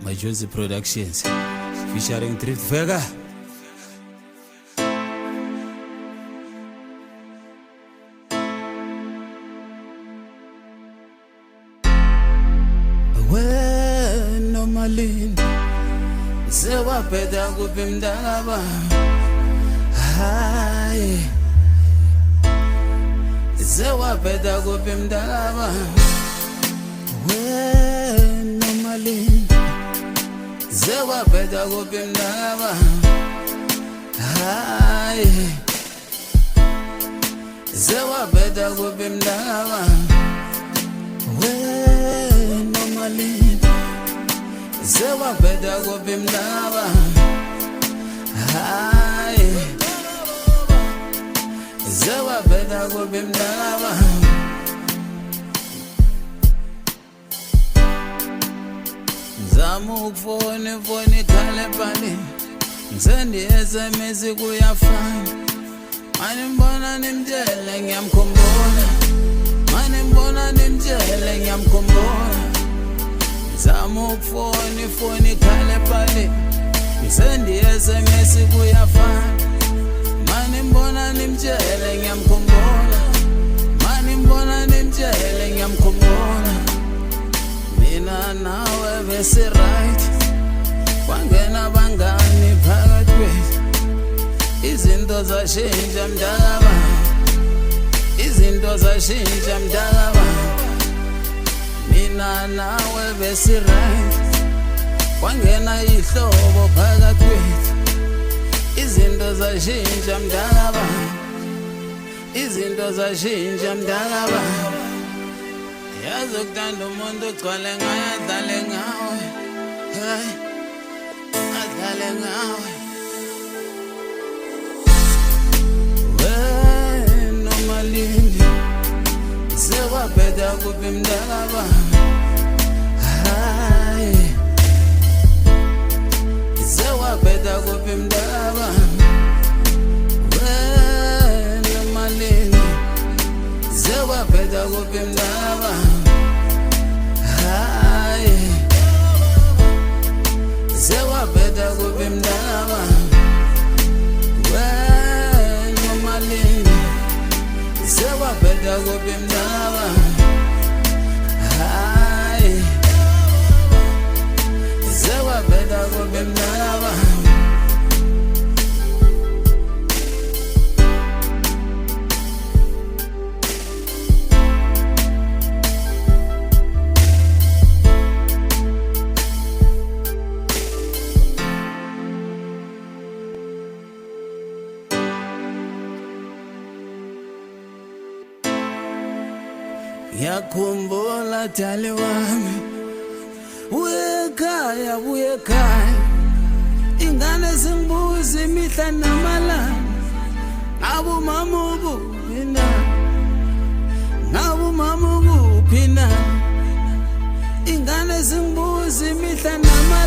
Majonzi Productions featuring Drift Vega. Wena malini sewaphetha kuphi mntaka hayi sewaphetha kuphi mntaka wena malini sewaphetha kuphi mntaka hayi sewaphetha kuphi mntaka wena malini sewaphetha kuphi mntaka hayi sewaphetha kuphi mntaka zama ukufona ifoni ikhale phane ngisendi SMS kuyafana manje mbona nimtshele ngiyamkhumbula manje mbona nimtshele ngiyamkhumbula zama ukufona ifoni ikhale phane ngisendi SMS kuyafana manje mbona nimtshele ngiyamkhumbula manje mbona nimtshele ngiyamkhumbula mina nawe bese right kwangena bangani phakathi kwethu izinto zashintsha mntaka izinto zashintsha mntaka mina nawe bese right kwangena ihlobo phakathi kwethu izinto zashintsha mntaka izinto zashintsha mntaka yazi ukuthanda umuntu ugcwale ngaye adlale ngawe hayi adlale ngawe wena malini sewaphetha kuphi mntaka hayi sewaphetha kuphi mntaka wena malini sewaphetha kuphi mntaka hayi sewaphetha kuphi mntaka wena malini sewaphetha kuphi mntaka hayi sewaphetha kuphi mntaka ngiyakhumbula dali wami uyekhaya ingane zingibuza imihla namalanga ngabe umama ukuphi na ngabe umama ukuphi na ingane zingibuza imihla namalanga